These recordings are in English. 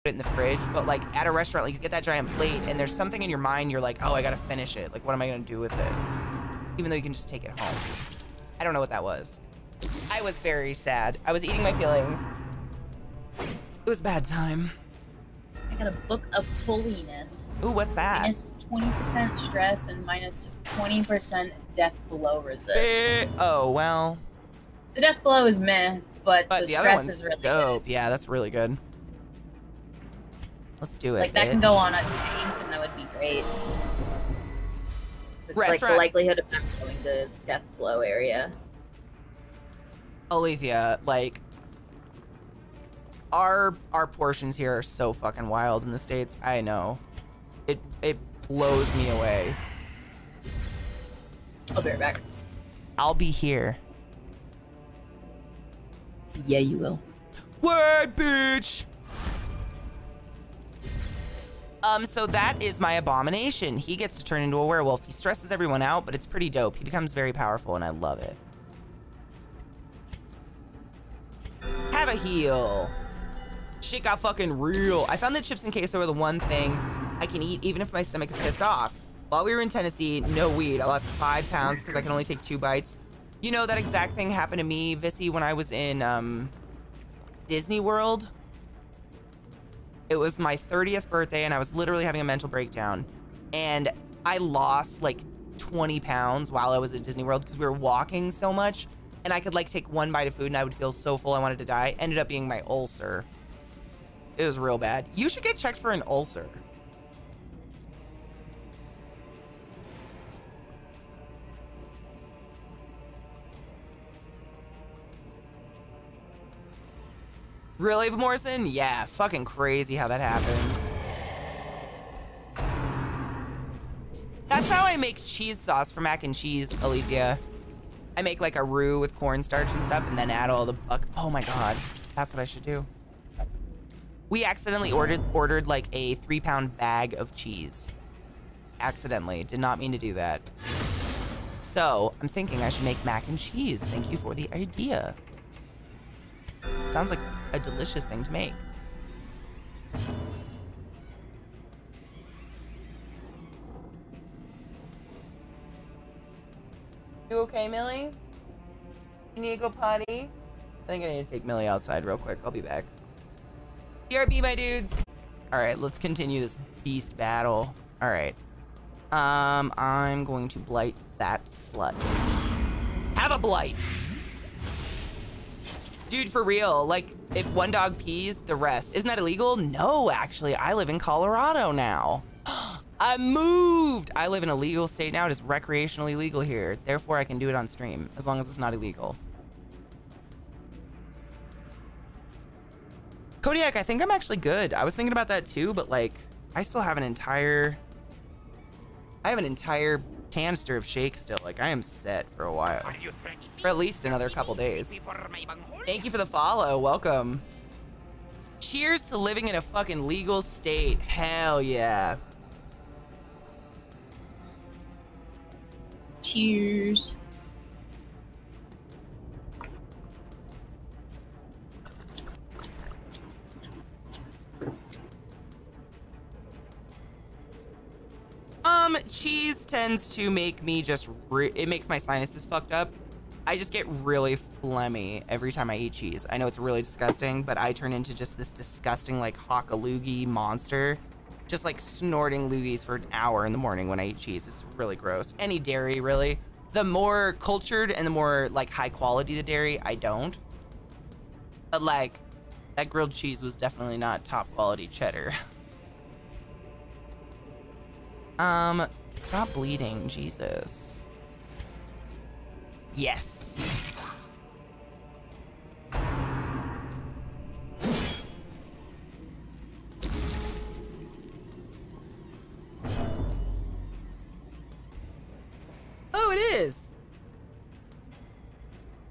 it in the fridge, but like at a restaurant, like you get that giant plate and there's something in your mind, you're like, oh, I gotta finish it. Like, what am I gonna do with it? Even though you can just take it home. I don't know what that was. I was very sad. I was eating my feelings. It was a bad time. I got a book of holiness. Ooh, what's that? Minus 20% stress and minus 20% death blow resist. Oh, well. The death blow is meh, but the other stress one's is really dope. good. Yeah, that's really good. Let's do it. Like that can go on a tank, and that would be great. It's like the likelihood of them going to death blow area. Alethea, like our portions here are so fucking wild in the States. I know. It blows me away. I'll be right back. I'll be here. Yeah, you will. Word, bitch! So that is my abomination. He gets to turn into a werewolf. He stresses everyone out, but it's pretty dope. He becomes very powerful, and I love it. Have a heal. Shit got fucking real. I found that chips and queso are the one thing I can eat even if my stomach is pissed off. While we were in Tennessee, no weed. I lost 5 pounds because I can only take 2 bites. You know, that exact thing happened to me, Vissy, when I was in Disney World. It was my 30th birthday, and I was literally having a mental breakdown. And I lost like 20 pounds while I was at Disney World because we were walking so much. And I could like take 1 bite of food and I would feel so full I wanted to die. Ended up being my ulcer. It was real bad. You should get checked for an ulcer. Really, Eva Morrison? Yeah, fucking crazy how that happens. That's how I make cheese sauce for mac and cheese, Alethea. I make like a roux with cornstarch and stuff and then add all the oh my god, that's what I should do. We accidentally ordered like a 3-pound bag of cheese. Accidentally, did not mean to do that. So I'm thinking I should make mac and cheese. Thank you for the idea. Sounds like a delicious thing to make. You okay, Millie? You need to go potty? I think I need to take Millie outside real quick. I'll be back. BRB, my dudes. All right, let's continue this beast battle. All right. I'm going to blight that slut. Have a blight. Dude, for real, like, if one dog pees, the rest. Isn't that illegal? No, actually, I live in Colorado now. I moved. I live in a legal state now. It is recreationally legal here. Therefore, I can do it on stream, as long as it's not illegal. Kodiak, I think I'm actually good. I was thinking about that too, but like, I still have an entire... I have an entire canister of shake still. Like, I am set for a while. For at least another couple days. Thank you for the follow. Welcome. Cheers to living in a fucking legal state. Hell yeah. Cheers. Cheese tends to make me just, it makes my sinuses fucked up. I just get really phlegmy every time I eat cheese. I know it's really disgusting, but I turn into just this disgusting, like, hock a loogie monster. Just, like, snorting loogies for an hour in the morning when I eat cheese. It's really gross. Any dairy, really. The more cultured and the more, like, high quality the dairy, I don't. But, like, that grilled cheese was definitely not top quality cheddar. Stop bleeding, Jesus. Yes. Oh, it is.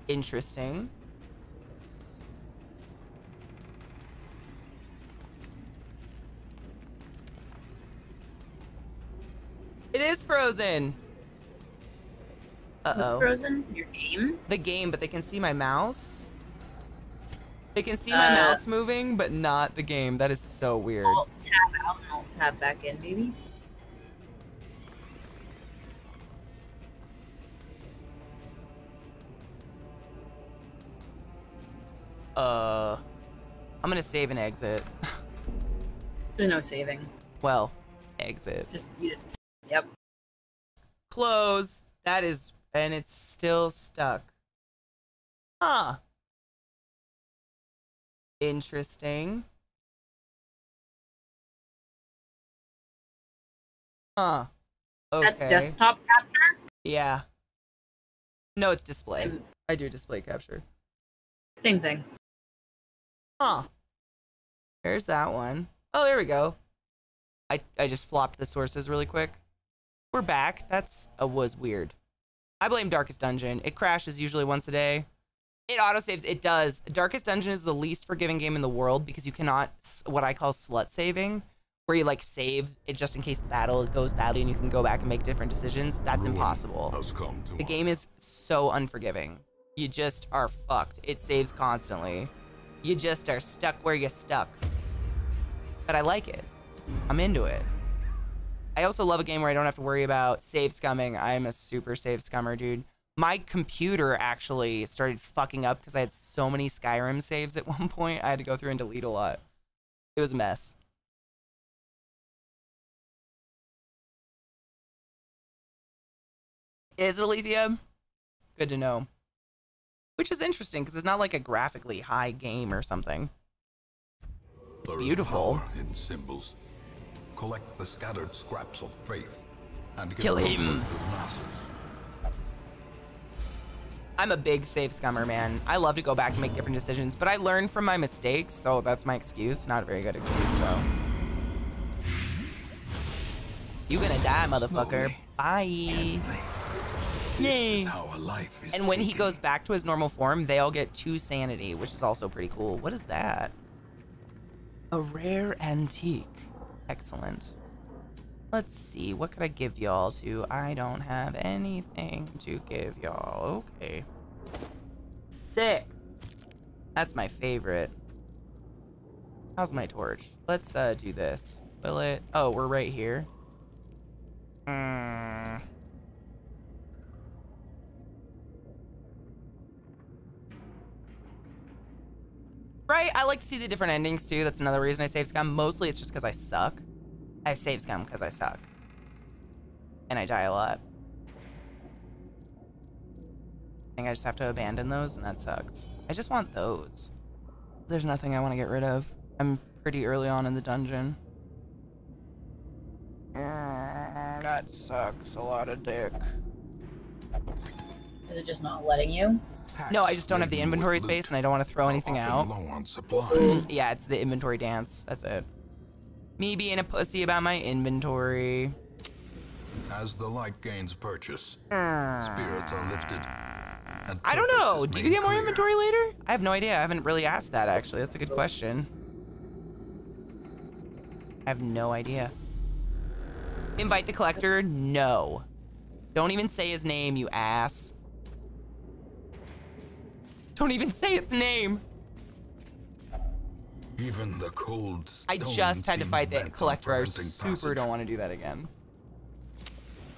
Interesting. It is frozen. Uh-oh. What's frozen? Your game? The game, but they can see my mouse. They can see my mouse moving, but not the game. That is so weird. Alt tab out and alt tab back in, maybe? I'm gonna save and exit. There's no saving. Well, exit. Yep. Close. That is, and it's still stuck. Huh. Interesting. Huh. Okay. That's desktop capture? Yeah. No, it's display. I do display capture. Same thing. Huh. There's that one. Oh, there we go. I just flopped the sources really quick. We're back. That's was weird. I blame Darkest Dungeon. It crashes usually once a day. It autosaves. It does. Darkest Dungeon is the least forgiving game in the world because you cannot, what I call slut saving, where you like save it just in case the battle goes badly and you can go back and make different decisions. That's impossible. The game is so unforgiving. You just are fucked. It saves constantly. You just are stuck where you're stuck. But I like it. I'm into it. I also love a game where I don't have to worry about save scumming. I'm a super save scummer, dude. My computer actually started fucking up because I had so many Skyrim saves at one point. I had to go through and delete a lot. It was a mess. Is it Alethea? Good to know. Which is interesting because it's not like a graphically high game or something. It's beautiful. In symbols. Collect the scattered scraps of faith and kill him. I'm a big save scummer, man. I love to go back and make different decisions, but I learn from my mistakes, so that's my excuse. Not a very good excuse, though. You gonna die, motherfucker. Bye. Yay. And when he goes back to his normal form, they all get 2 sanity, which is also pretty cool. What is that? A rare antique. Excellent. Let's see, what could I give y'all to? I don't have anything to give y'all. Okay. Sick. That's my favorite. How's my torch? Let's do this. Will it? Oh, we're right here. Right, I like to see the different endings too. That's another reason I save scum. Mostly it's just because I suck. I save scum because I suck. And I die a lot. I think I just have to abandon those and that sucks. I just want those. There's nothing I want to get rid of. I'm pretty early on in the dungeon. That sucks. A lot of dick. Is it just not letting you? No, I just don't have the inventory space and I don't want to throw anything out. Yeah, it's the inventory dance. That's it. Me being a pussy about my inventory. As the light gains purchase, spirits are lifted. I don't know. Do you get more inventory later? I have no idea. I haven't really asked that, actually. That's a good question. I have no idea. Invite the collector? No. Don't even say his name, you ass. Don't even say its name. Even the cold I just had to fight the collector. I super don't want to do that again.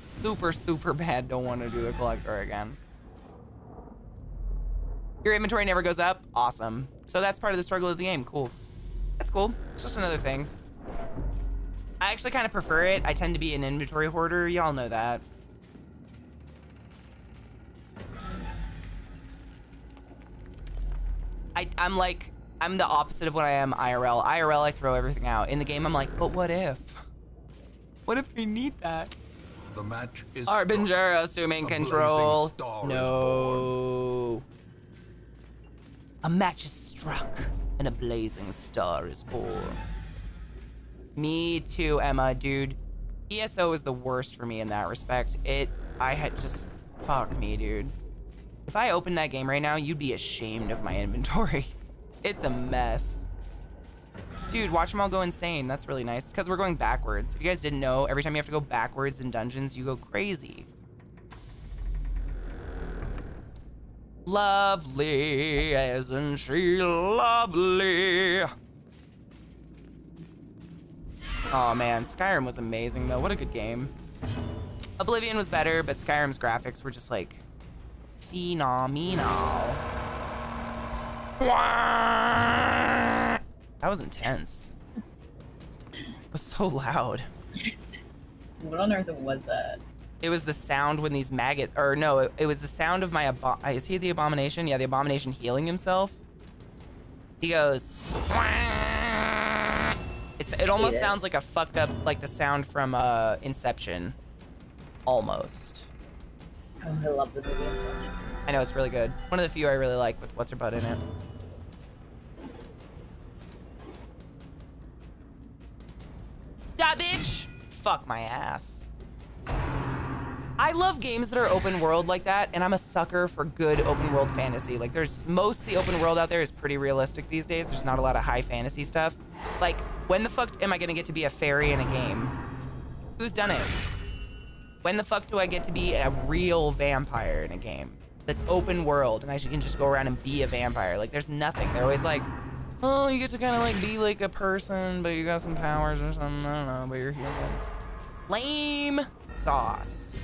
Super, super bad don't want to do the collector again. Your inventory never goes up? Awesome. So that's part of the struggle of the game. Cool. That's cool. It's just another thing. I actually kind of prefer it. I tend to be an inventory hoarder. Y'all know that. I'm the opposite of what I am IRL. IRL, I throw everything out. In the game, I'm like, but what if? What if we need that? The match is Harbinger assuming control. No. A match is struck and a blazing star is born. Me too, Emma, dude. ESO is the worst for me in that respect. I had just, fuck me, dude. If I opened that game right now, you'd be ashamed of my inventory. It's a mess. Dude, watch them all go insane. That's really nice. It's because we're going backwards. If you guys didn't know, every time you have to go backwards in dungeons, you go crazy. Lovely, isn't she lovely? Oh man, Skyrim was amazing though. What a good game. Oblivion was better, but Skyrim's graphics were just like phenomenal. That was intense. It was so loud. What on earth was that? It was the sound when these maggots, or no, it was the sound of my, is he the abomination? Yeah, the abomination healing himself. He goes, it almost sounds like a fucked up, like the sound from Inception. Almost. Oh, I love the movie Inception. I know, it's really good. One of the few I really like with what's her butt in it. Yeah, bitch! Fuck my ass. I love games that are open world like that, and I'm a sucker for good open world fantasy. Like, most of the open world out there is pretty realistic these days. There's not a lot of high fantasy stuff. Like, when the fuck am I gonna get to be a fairy in a game? Who's done it? When the fuck do I get to be a real vampire in a game that's open world and I can just go around and be a vampire? Like, there's nothing. They're always like, oh, you get to kind of like be like a person, but you got some powers or something. I don't know, but you're human. Lame sauce.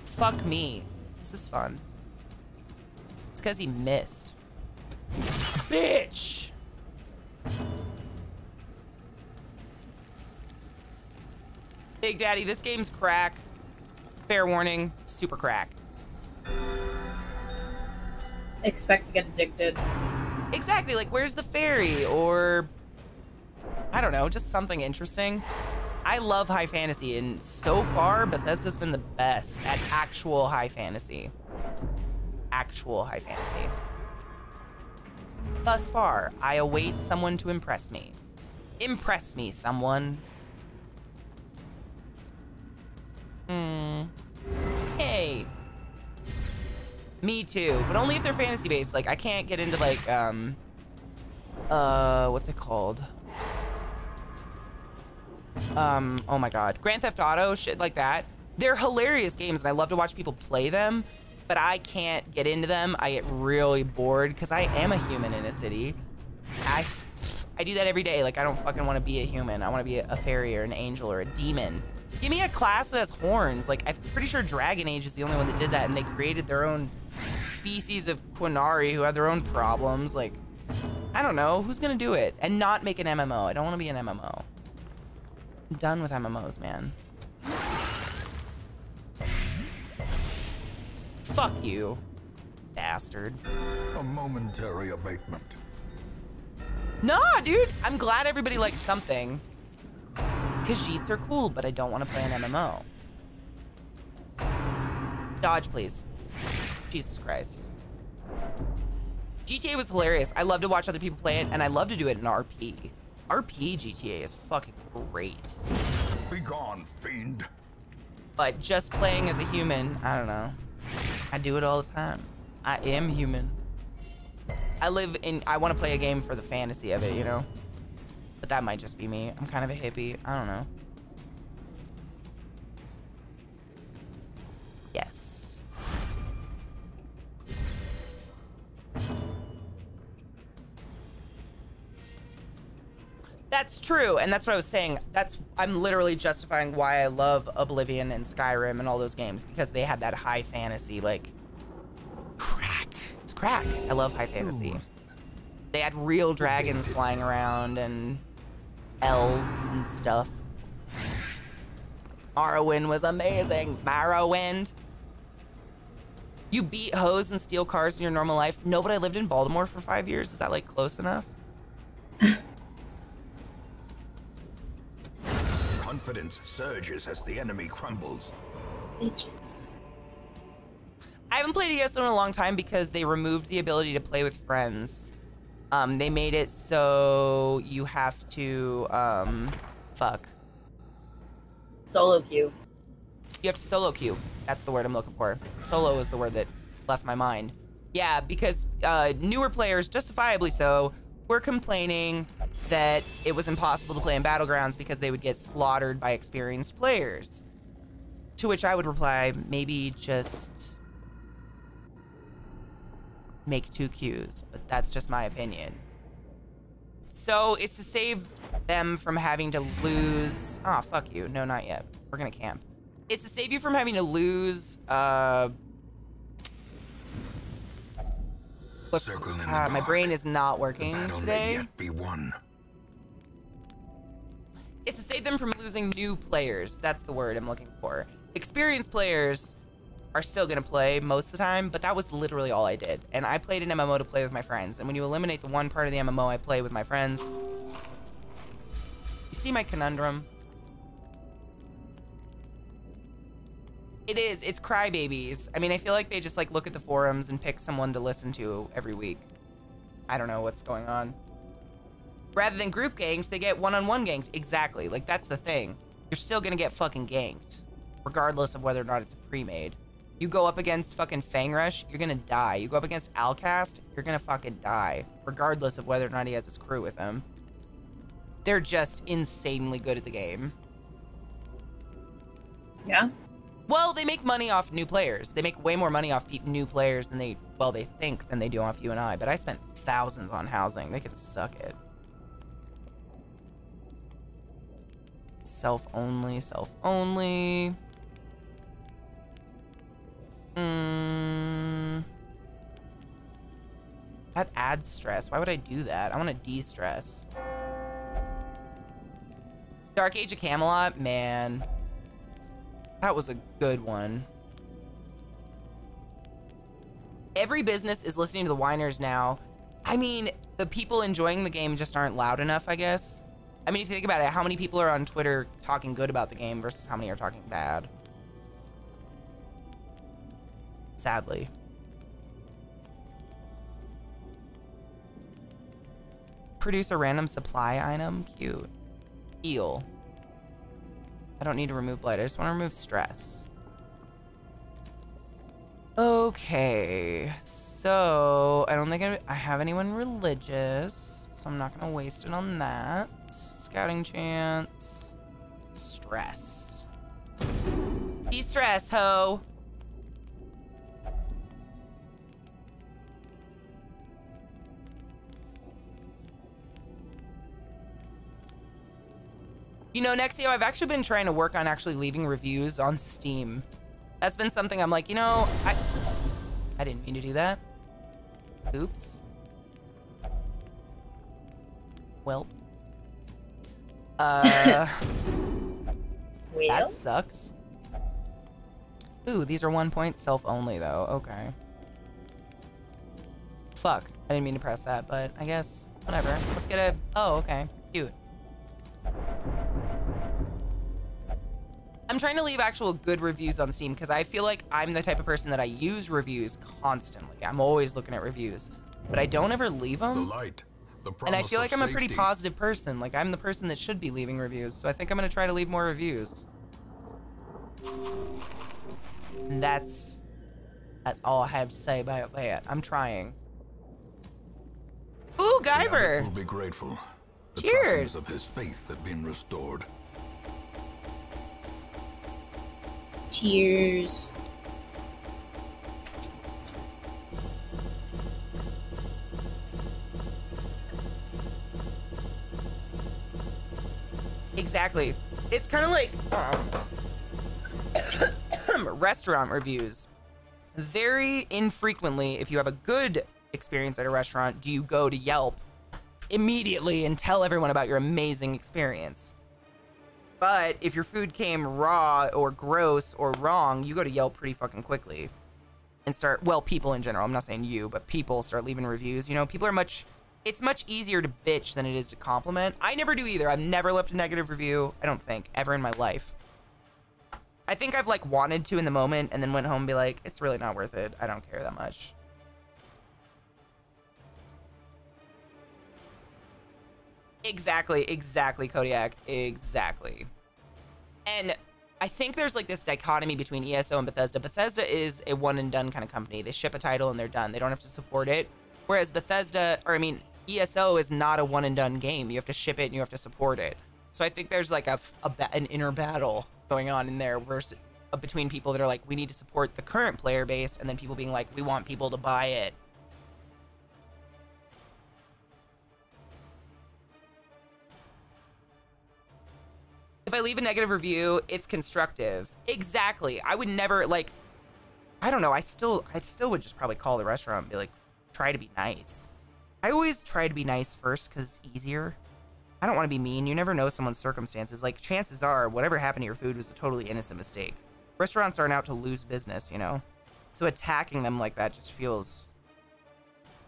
Fuck me. This is fun. It's because he missed. Bitch! Big Daddy, this game's crack. Fair warning, super crack. Expect to get addicted. Exactly, like where's the fairy? Or, I don't know, just something interesting. I love high fantasy, and so far, Bethesda's been the best at actual high fantasy. Actual high fantasy. Thus far, I await someone to impress me. Impress me, someone. Hey. Me too, but only if they're fantasy-based. Like, I can't get into, like, what's it called? Oh my god. Grand Theft Auto, shit like that. They're hilarious games, and I love to watch people play them, but I can't get into them. I get really bored, because I am a human in a city. I do that every day. Like, I don't fucking want to be a human. I want to be a fairy or an angel or a demon. Give me a class that has horns. Like, I'm pretty sure Dragon Age is the only one that did that, and they created their own species of Quinari who have their own problems. Like, I don't know. Who's gonna do it? And not make an MMO. I don't want to be an MMO. I'm done with MMOs, man. Fuck you, bastard. A momentary abatement. Nah, dude. I'm glad everybody likes something. Khajiits are cool, but I don't want to play an MMO. Dodge, please. Jesus Christ. GTA was hilarious. I love to watch other people play it, and I love to do it in RP. RP GTA is fucking great. Be gone, fiend. But just playing as a human, I don't know. I do it all the time. I am human. I want to play a game for the fantasy of it, you know? But that might just be me. I'm kind of a hippie. I don't know. Yes. That's true, and that's what I was saying. I'm literally justifying why I love Oblivion and Skyrim and all those games, because they had that high fantasy, like, crack. It's crack. I love high fantasy. They had real dragons flying around and elves and stuff. Morrowind was amazing. Morrowind. You beat hoes and steal cars in your normal life? No, but I lived in Baltimore for 5 years. Is that, like, close enough? Confidence surges as the enemy crumbles. Bitches. I haven't played ESO in a long time because they removed the ability to play with friends. They made it so you have to, Solo queue. You have to solo queue. That's the word I'm looking for. Solo is the word that left my mind. Yeah, because newer players, justifiably so, were complaining that it was impossible to play in Battlegrounds because they would get slaughtered by experienced players. To which I would reply, maybe just make 2 queues, but that's just my opinion. So it's to save them from having to lose. Oh, fuck you. No, not yet. We're gonna camp. It's to save you from having to lose. My brain is not working today. Be won. It's to save them from losing new players. That's the word I'm looking for. Experienced players are still gonna play most of the time, but that was literally all I did. And I played an MMO to play with my friends. And when you eliminate the one part of the MMO I play with my friends, you see my conundrum? It is, it's crybabies. I mean, I feel like they just like look at the forums and pick someone to listen to every week. I don't know what's going on. Rather than group ganked, they get one-on-one ganked. Exactly, like that's the thing. You're still gonna get fucking ganked, regardless of whether or not it's pre-made. You go up against fucking Fang Rush, you're gonna die. You go up against Alcast, you're gonna fucking die, regardless of whether or not he has his crew with him. They're just insanely good at the game. Yeah. Well, they make money off new players. They make way more money off new players than they think than they do off you and I. But I spent thousands on housing. They could suck it. Self-only, self-only. That adds stress. Why would I do that? I want to de-stress. Dark Age of Camelot, man. That was a good one. Every business is listening to the whiners now. I mean, the people enjoying the game just aren't loud enough, I guess. I mean, if you think about it, how many people are on Twitter talking good about the game versus how many are talking bad? Sadly. Produce a random supply item? Cute. Heal. I don't need to remove blight. I just want to remove stress. Okay. So, I don't think I have anyone religious, so I'm not going to waste it on that. Scouting chance. Stress. De-stress, ho! You know, Nexio, I've actually been trying to work on actually leaving reviews on Steam. That's been something I'm like, you know, I didn't mean to do that. Oops. Well. That sucks. Ooh, these are 1 point self-only, though. Okay. Fuck. I didn't mean to press that, but I guess, whatever. Let's get a... Oh, okay. Cute. I'm trying to leave actual good reviews on Steam because I feel like I'm the type of person that I use reviews constantly. I'm always looking at reviews, but I don't ever leave them. And I feel like I'm a pretty positive person. Like, I'm the person that should be leaving reviews, so I think I'm gonna try to leave more reviews. And that's all I have to say about that. I'm trying. Ooh, Guyver! Will be grateful. The Cheers! of his faith have been restored. Cheers. Exactly. It's kind of like restaurant reviews. Very infrequently, if you have a good experience at a restaurant, do you go to Yelp immediately and tell everyone about your amazing experience. But if your food came raw or gross or wrong, you go to Yelp pretty fucking quickly and start, well, people in general, I'm not saying you, but people start leaving reviews. You know, people are it's much easier to bitch than it is to compliment. I never do either. I've never left a negative review, I don't think, ever in my life. I think I've like wanted to in the moment and then went home and be like, it's really not worth it. I don't care that much. Exactly, Kodiak. Exactly. And I think there's like this dichotomy between ESO and Bethesda. Bethesda is a one and done kind of company. They ship a title and they're done. They don't have to support it. Whereas ESO is not a one and done game. You have to ship it and you have to support it. So I think there's like an inner battle going on in there versus between people that are like, we need to support the current player base, and then people being like, we want people to buy it. If I leave a negative review, it's constructive. Exactly. I would never, like, I don't know. I still would just probably call the restaurant and be like, try to be nice. I always try to be nice first because it's easier. I don't want to be mean. You never know someone's circumstances. Like, chances are whatever happened to your food was a totally innocent mistake. Restaurants aren't out to lose business, you know? So attacking them like that just feels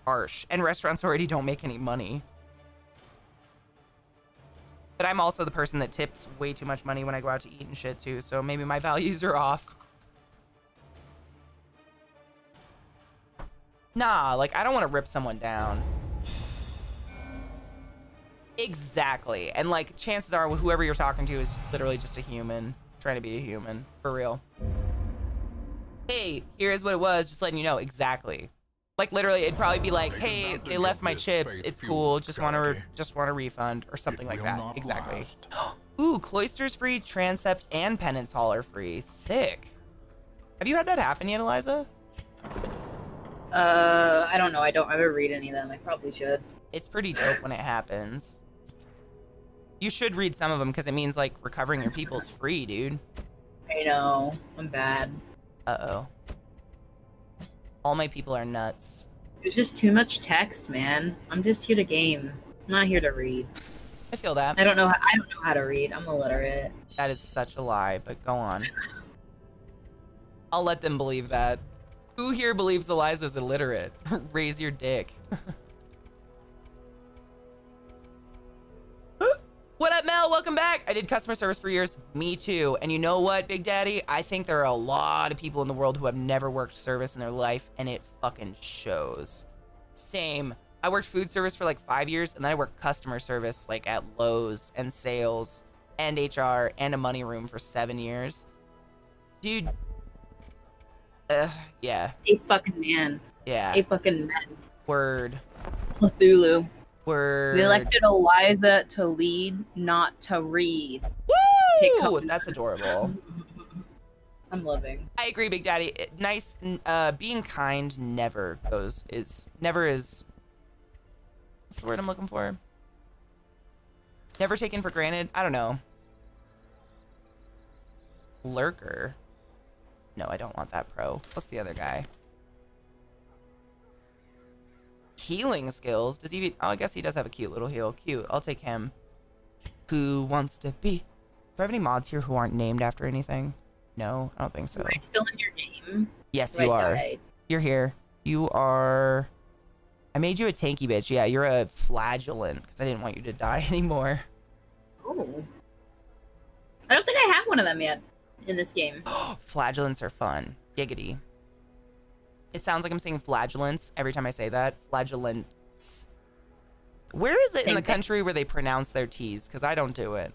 harsh. And restaurants already don't make any money. But I'm also the person that tips way too much money when I go out to eat and shit too, so maybe my values are off. Nah, like, I don't want to rip someone down. Exactly. And, like, chances are whoever you're talking to is literally just a human. Trying to be a human. For real. Hey, here's what it was. Just letting you know. Exactly. Like, literally, it'd probably be like, hey, they left my chips. It's cool. Just want a refund or something like that. Exactly. Ooh, Cloisters free, Transept, and Penance Hall are free. Sick. Have you had that happen yet, Eliza? I don't know. I don't ever read any of them. I probably should. It's pretty dope when it happens. You should read some of them because it means, like, recovering your people's free, dude. I know. I'm bad. Uh-oh. All my people are nuts. There's just too much text, man. I'm just here to game. I'm not here to read. I feel that. I don't know how to read. I'm illiterate. That is such a lie, but go on. I'll let them believe that. Who here believes Eliza's illiterate? Raise your dick. What up, Mel? Welcome back. I did customer service for years. Me too. And you know what, Big Daddy? I think there are a lot of people in the world who have never worked service in their life, and it fucking shows. Same. I worked food service for like 5 years, and then I worked customer service like at Lowe's and sales and HR and a money room for 7 years. Dude. Yeah. A fucking man. Yeah. A fucking man. Word. Cthulhu. Word. We elected Eliza to lead, not to read. Woo! That's adorable. I'm loving. I agree, Big Daddy. Nice. Being kind never is. What's the word I'm looking for? Never taken for granted. I don't know. Lurker. No, I don't want that pro. What's the other guy? Healing skills. Does he? Oh, I guess he does have a cute little heal. Cute. I'll take him. Who wants to be? Do I have any mods here who aren't named after anything? No, I don't think so. Am I still in your game? Yes, you are. You're here. You are. I made you a tanky bitch. Yeah, you're a flagellant because I didn't want you to die anymore. Oh. I don't think I have one of them yet in this game. Flagellants are fun. Giggity. It sounds like I'm saying flagellants every time I say that. Flagellants. Where is it in the country where they pronounce their T's? Because I don't do it.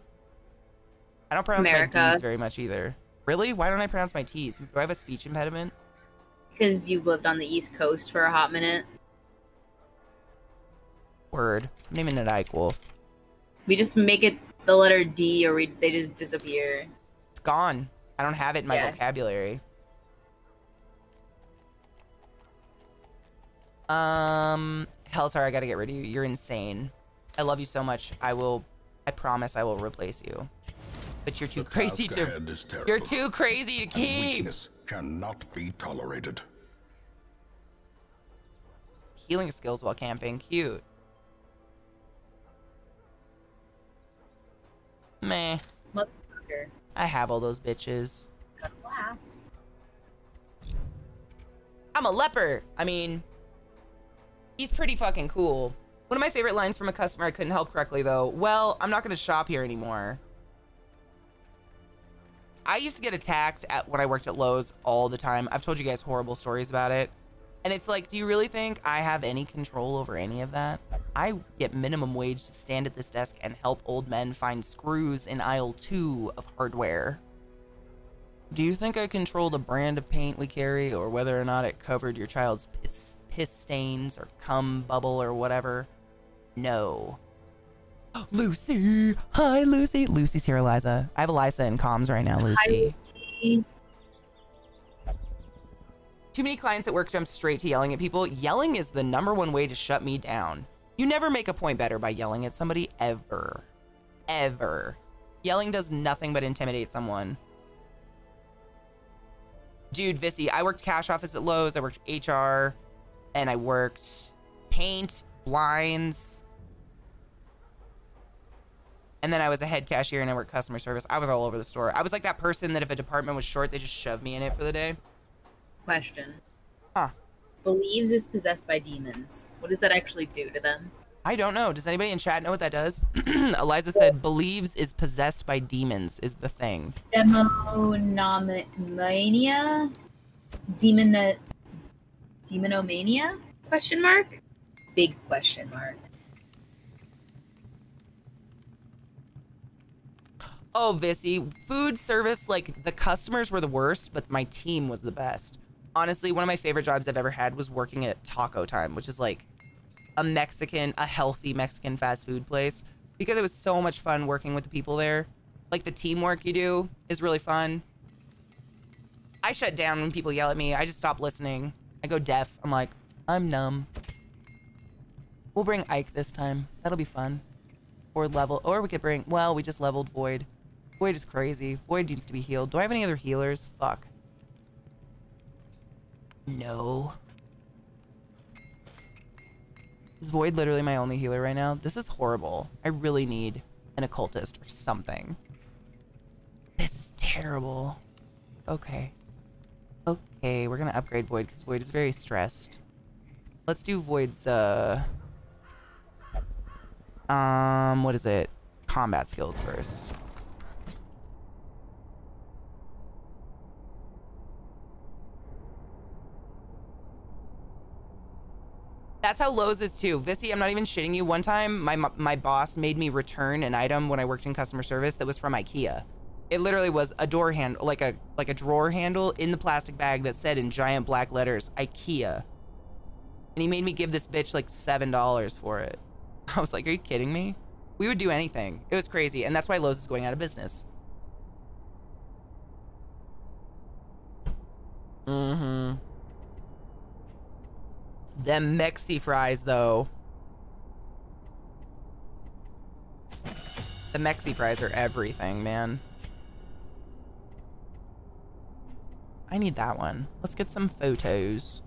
I don't pronounce my T's very much either. Really? Why don't I pronounce my T's? Do I have a speech impediment? Because you've lived on the East Coast for a hot minute. Word. I'm naming it Ike Wolf. We just make it the letter D or they just disappear. It's gone. I don't have it in my vocabulary. Heltar, I gotta get rid of you. You're insane. I love you so much. I promise I will replace you. But you're too crazy to... You're too crazy to keep! Weakness cannot be tolerated. Healing skills while camping. Cute. Meh. Motherfucker. I have all those bitches. Got a blast. I'm a leper! I mean... He's pretty fucking cool. One of my favorite lines from a customer I couldn't help correctly, though. Well, I'm not gonna shop here anymore. I used to get attacked when I worked at Lowe's all the time. I've told you guys horrible stories about it. And it's like, do you really think I have any control over any of that? I get minimum wage to stand at this desk and help old men find screws in aisle 2 of hardware. Do you think I control the brand of paint we carry or whether or not it covered your child's piss stains or cum bubble or whatever? No. Lucy! Hi, Lucy! Lucy's here, Eliza. I have Eliza in comms right now, Lucy. Hi, Lucy. Too many clients at work jump straight to yelling at people. Yelling is the #1 way to shut me down. You never make a point better by yelling at somebody, ever. Ever. Yelling does nothing but intimidate someone. Dude, Vissy, I worked cash office at Lowe's, I worked HR, and I worked paint, blinds. And then I was a head cashier and I worked customer service. I was all over the store. I was like that person that if a department was short, they just shoved me in it for the day. Question. Huh. Believes is possessed by demons. What does that actually do to them? I don't know. Does anybody in chat know what that does? Eliza said, believes is possessed by demons is the thing. Demonomania? Demonomania? Question mark? Big question mark. Oh, Vissy, food service, like the customers were the worst, but my team was the best. Honestly, one of my favorite jobs I've ever had was working at Taco Time, which is like a healthy Mexican fast food place, because it was so much fun working with the people there. Like the teamwork you do is really fun. I shut down when people yell at me. I just stop listening. I go deaf. I'm like, I'm numb. We'll bring Ike this time. That'll be fun. Or we could bring, well, we just leveled Void. Void is crazy. Void needs to be healed. Do I have any other healers? Fuck. No. Is Void literally my only healer right now? This is horrible. I really need an occultist or something. This is terrible. Okay. Okay, we're gonna upgrade Void because Void is very stressed. Let's do Void's, what is it? Combat skills first. That's how Lowe's is too. Vissy, I'm not even shitting you. One time, my boss made me return an item when I worked in customer service that was from IKEA. It literally was a door handle, like a drawer handle in the plastic bag that said in giant black letters, IKEA. And he made me give this bitch like $7 for it. I was like, are you kidding me? We would do anything. It was crazy. And that's why Lowe's is going out of business. Mm-hmm. Them Mexi fries, though. The Mexi fries are everything, man. I need that one. Let's get some photos.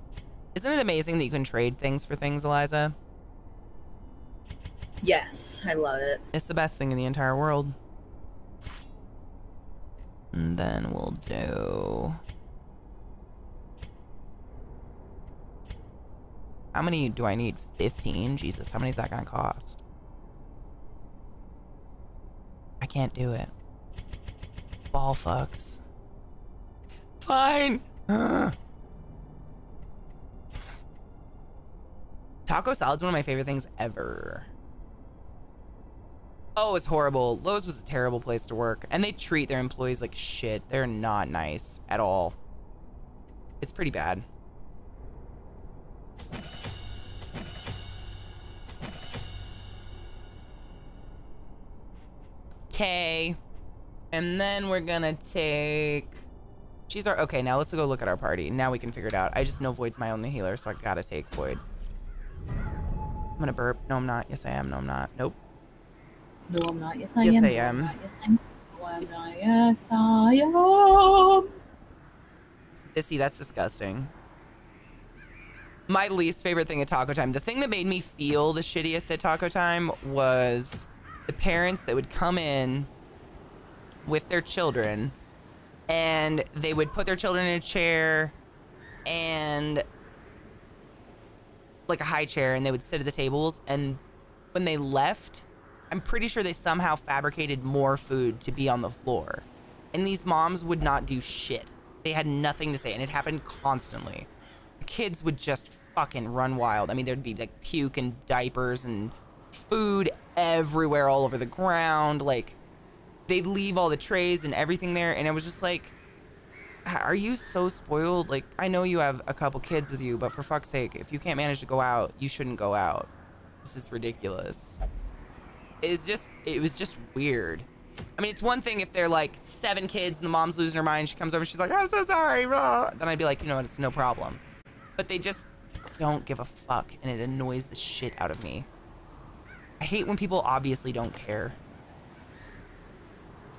Isn't it amazing that you can trade things for things, Eliza? Yes, I love it. It's the best thing in the entire world. And then we'll do... How many do I need? 15? Jesus, how many is that gonna cost? I can't do it. Ball fucks. Fine! Taco salad's one of my favorite things ever. Oh, it's horrible. Lowe's was a terrible place to work. And they treat their employees like shit. They're not nice at all. It's pretty bad. Okay. And then we're gonna take... She's our... Okay, now let's go look at our party. Now we can figure it out. I just know Void's my only healer, so I gotta take Void. I'm gonna burp. No, I'm not. Yes, I am. No, I'm not. Nope. No, I'm not. Yes, I yes, am. I am. Yes, I am. No, I'm not. Yes, I am. Vissy, that's disgusting. My least favorite thing at Taco Time, the thing that made me feel the shittiest at Taco Time was the parents that would come in with their children and they would put their children in a chair and like a high chair, and they would sit at the tables, and when they left, I'm pretty sure they somehow fabricated more food to be on the floor. And these moms would not do shit. They had nothing to say, and it happened constantly. The kids would just fucking run wild. I mean, there'd be like puke and diapers and food everywhere all over the ground. Like, they'd leave all the trays and everything there, and it was just like, are you so spoiled? Like, I know you have a couple kids with you, but for fuck's sake, if you can't manage to go out, you shouldn't go out. This is ridiculous. It was just weird. I mean, it's one thing if they're like 7 kids and the mom's losing her mind, she comes over and she's like, I'm so sorry, bro. Then I'd be like, you know what, it's no problem. But they just don't give a fuck, and it annoys the shit out of me. I hate when people obviously don't care.